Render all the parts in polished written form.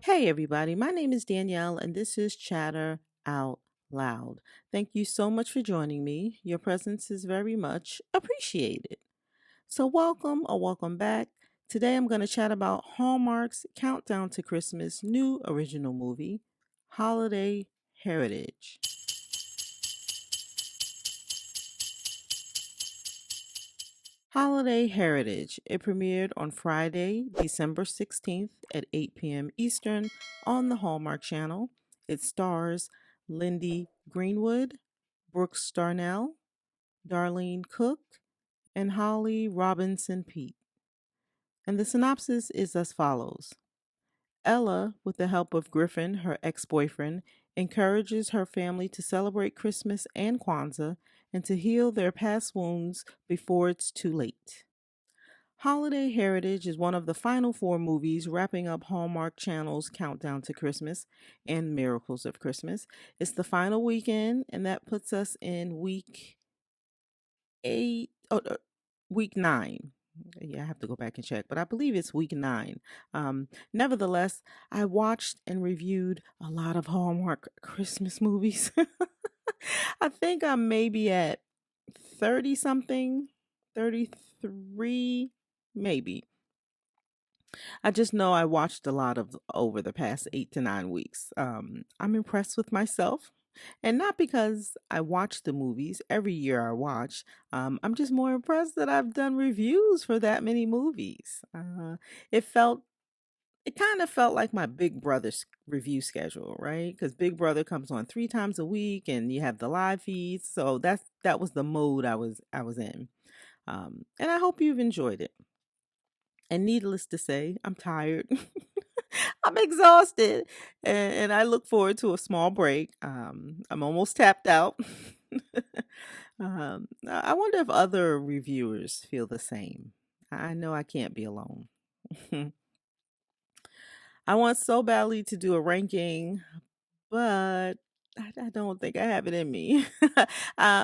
Hey, everybody. My name is Danielle, and this is Chatter Out Loud. Thank you so much for joining me. Your presence is very much appreciated. So, welcome or welcome back. Today, I'm going to chat about Hallmark's Countdown to Christmas new original movie, Holiday Heritage. Holiday Heritage. It premiered on Friday, December 16th at 8 p.m. Eastern on the Hallmark Channel. It stars Lyndie Greenwood, Brooks Darnell, Darlene Cook, and Holly Robinson Peete. And the synopsis is as follows. Ella, with the help of Griffin, her ex boyfriend, encourages her family to celebrate Christmas and Kwanzaa and to heal their past wounds before it's too late. Holiday Heritage is one of the final four movies wrapping up Hallmark Channel's Countdown to Christmas and Miracles of Christmas. It's the final weekend, and that puts us in week eight, week nine. Yeah, I have to go back and check, but I believe it's week nine. Nevertheless, I watched and reviewed a lot of Hallmark Christmas movies. I think I'm maybe at 30 something, 33 maybe. I just know I watched a lot of over the past 8 to 9 weeks. I'm impressed with myself. And not because I watch the movies every year I watch. I'm just more impressed that I've done reviews for that many movies. It felt, it kind of felt like my Big Brother's review schedule, right? Because Big Brother comes on 3 times a week, and you have the live feeds. So that was the mode I was in. And I hope you've enjoyed it. And needless to say, I'm tired. I'm exhausted. And I look forward to a small break. I'm almost tapped out. I wonder if other reviewers feel the same. I know I can't be alone. I want so badly to do a ranking, but I don't think I have it in me.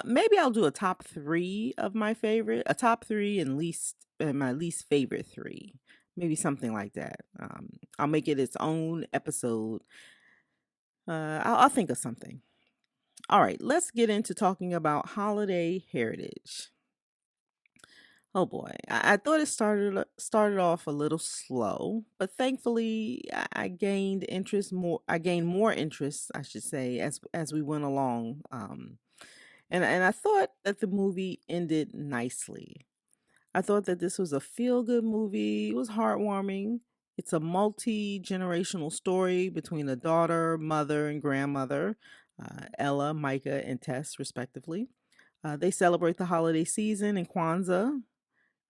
Maybe I'll do a top three of my favorite, a top three and my least favorite three. Maybe something like that. I'll make it its own episode. I'll think of something. All right, let's get into talking about holiday heritage. Oh boy, I thought it started off a little slow, but thankfully I gained interest more. I gained more interest, I should say, as we went along. And I thought that the movie ended nicely. I thought that this was a feel good movie. It was heartwarming. It's a multi generational story between a daughter, mother, and grandmother, Ella, Micah, and Tess, respectively. They celebrate the holiday season in Kwanzaa.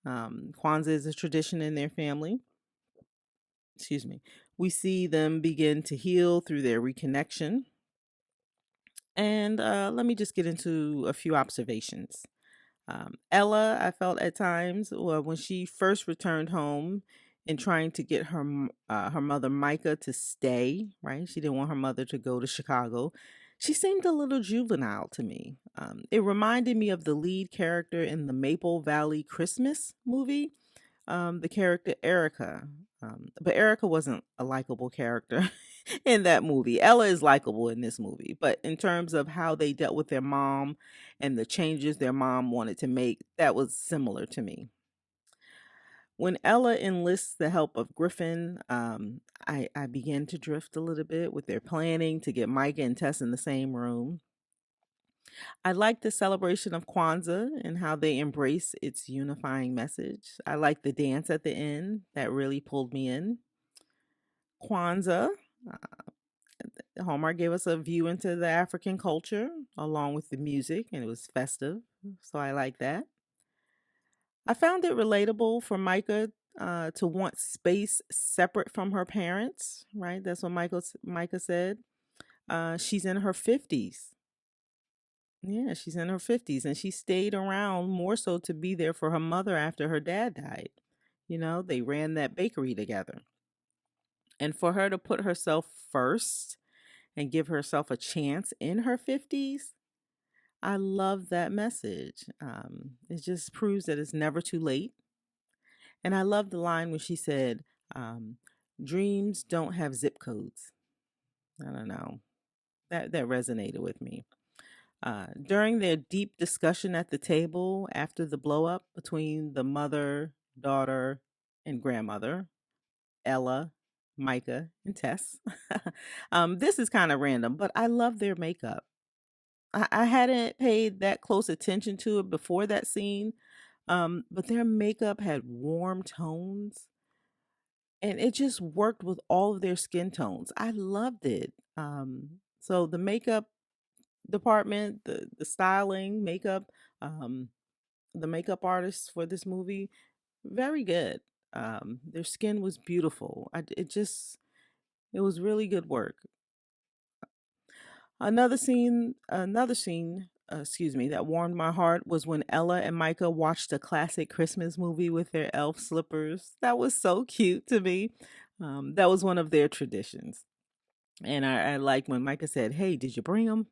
Kwanzaa is a tradition in their family. Excuse me. We see them begin to heal through their reconnection. And let me just get into a few observations. Ella, I felt at times, well, when she first returned home and trying to get her mother Micah to stay, right? She didn't want her mother to go to Chicago. She seemed a little juvenile to me. It reminded me of the lead character in the Maple Valley Christmas movie, the character Erica. But Erica wasn't a likable character in that movie. Ella is likable in this movie, but in terms of how they dealt with their mom and the changes their mom wanted to make, that was similar to me. When Ella enlists the help of Griffin, I began to drift a little bit with their planning to get Micah and Tess in the same room. I like the celebration of Kwanzaa and how they embrace its unifying message. I like the dance at the end that really pulled me in. Kwanzaa, Hallmark gave us a view into the African culture along with the music, and it was festive. So I like that. I found it relatable for Micah to want space separate from her parents, right? That's what Micah said. She's in her 50s. Yeah, she's in her 50s, and she stayed around more so to be there for her mother after her dad died. You know, they ran that bakery together. And for her to put herself first and give herself a chance in her 50s, I love that message. It just proves that it's never too late. And I love the line when she said, um, Dreams don't have zip codes. I don't know. That resonated with me. During their deep discussion at the table after the blow up between the mother, daughter, and grandmother, Ella, Micah, and Tess. This is kind of random, but I love their makeup. I hadn't paid that close attention to it before that scene, but their makeup had warm tones and it just worked with all of their skin tones. I loved it. So the makeup department, the styling, makeup, um, the makeup artists for this movie, very good. Their skin was beautiful. It was really good work. Excuse me, that warmed my heart was when Ella and Micah watched a classic Christmas movie with their elf slippers. That was so cute to me. That was one of their traditions. And I like when Micah said, "Hey, did you bring them?"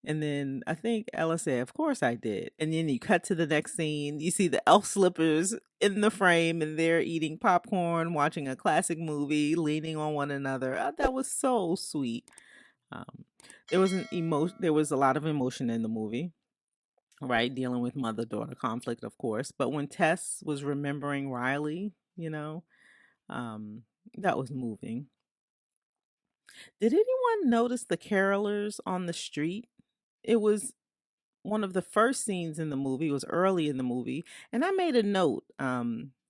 And then I think Ella said, "Of course I did." And then you cut to the next scene. You see the elf slippers in the frame, and they're eating popcorn, watching a classic movie, leaning on one another. That was so sweet. Um, there was an emotion. There was a lot of emotion in the movie, right? Dealing with mother-daughter conflict, of course. But when Tess was remembering Riley, um, that was moving. Did anyone notice the carolers on the street? It was one of the first scenes in the movie. It was early in the movie, and I made a note.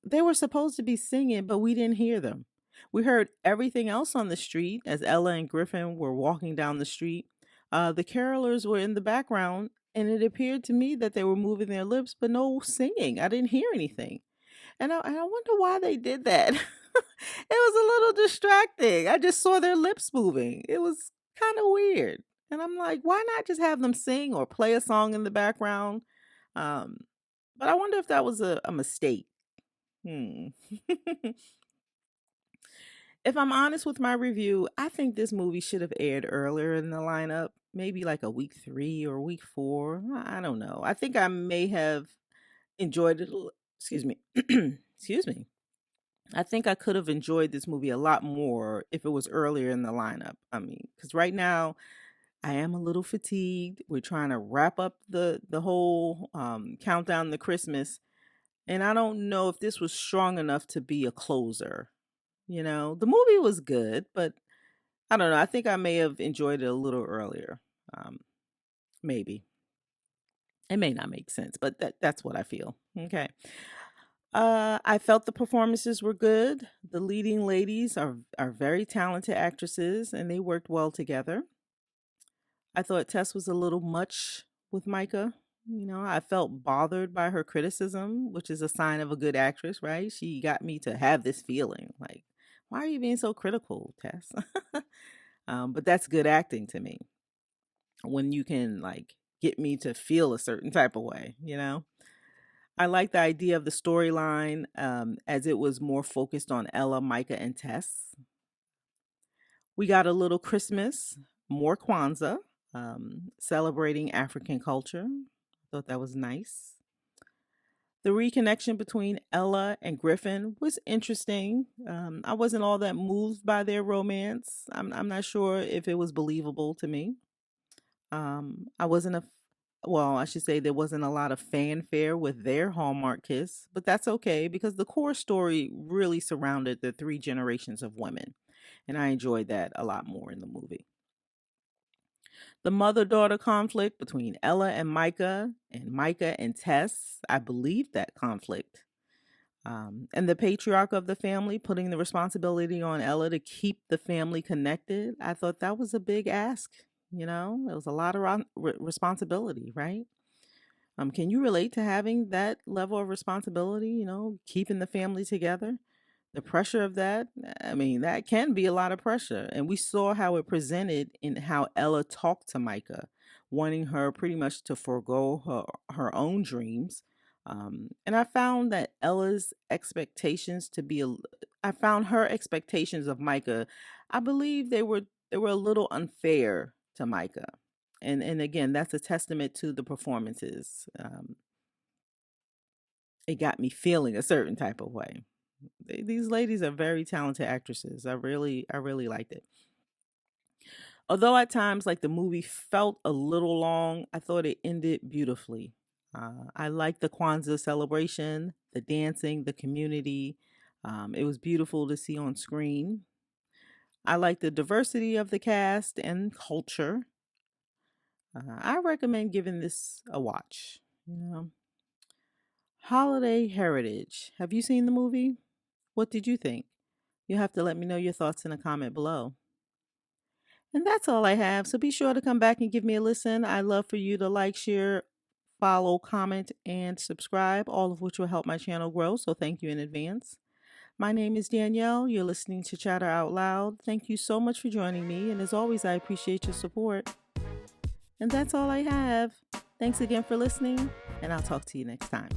They were supposed to be singing, but we didn't hear them. We heard everything else on the street as Ella and Griffin were walking down the street. The carolers were in the background, and it appeared to me that they were moving their lips, but no singing. I didn't hear anything. And I wonder why they did that. It was a little distracting. I just saw their lips moving. It was kind of weird. And I'm like, why not just have them sing or play a song in the background? Um, but I wonder if that was a mistake. Hmm. If I'm honest with my review, I think this movie should have aired earlier in the lineup, maybe like a week 3 or week 4. I don't know. I think I may have enjoyed it. Excuse me. Excuse me. I think I could have enjoyed this movie a lot more if it was earlier in the lineup. I mean, because right now I am a little fatigued. We're trying to wrap up the whole countdown to Christmas, and I don't know if this was strong enough to be a closer. The movie was good, but I don't know. I think I may have enjoyed it a little earlier. Um, Maybe it may not make sense, but that's what I feel. Okay. I felt the performances were good. The leading ladies are very talented actresses, and they worked well together. I thought Tess was a little much with Micah. I felt bothered by her criticism, which is a sign of a good actress, right? She got me to have this feeling like, why are you being so critical, Tess? But that's good acting to me when you can like get me to feel a certain type of way. I like the idea of the storyline as it was more focused on Ella, Micah, and Tess. We got a little Christmas, more Kwanzaa, celebrating African culture. I thought that was nice. The reconnection between Ella and Griffin was interesting. I wasn't all that moved by their romance. I'm not sure if it was believable to me. I wasn't a well, I should say there wasn't a lot of fanfare with their Hallmark kiss, but that's okay because the core story really surrounded the three generations of women, and I enjoyed that a lot more in the movie. The mother daughter conflict between Ella and Micah and Tess, I believed that conflict. And the patriarch of the family putting the responsibility on Ella to keep the family connected, I thought that was a big ask. It was a lot of responsibility, right? Can you relate to having that level of responsibility, keeping the family together? The pressure of that, I mean, that can be a lot of pressure. And we saw how it presented in how Ella talked to Micah, wanting her pretty much to forego her own dreams. And I found that I found her expectations of Micah, I believe they were a little unfair to Micah. And again, that's a testament to the performances. It got me feeling a certain type of way. These ladies are very talented actresses. I really liked it. Although at times, like the movie felt a little long, I thought it ended beautifully. I liked the Kwanzaa celebration, the dancing, the community. It was beautiful to see on screen. I like the diversity of the cast and culture. I recommend giving this a watch. You know, Holiday Heritage. Have you seen the movie? What did you think? You have to let me know your thoughts in a comment below. And that's all I have. So be sure to come back and give me a listen. I love for you to like, share, follow, comment, and subscribe, all of which will help my channel grow. So thank you in advance. My name is Danielle. You're listening to Chatter Out Loud. Thank you so much for joining me. And as always, I appreciate your support. And that's all I have. Thanks again for listening, and I'll talk to you next time.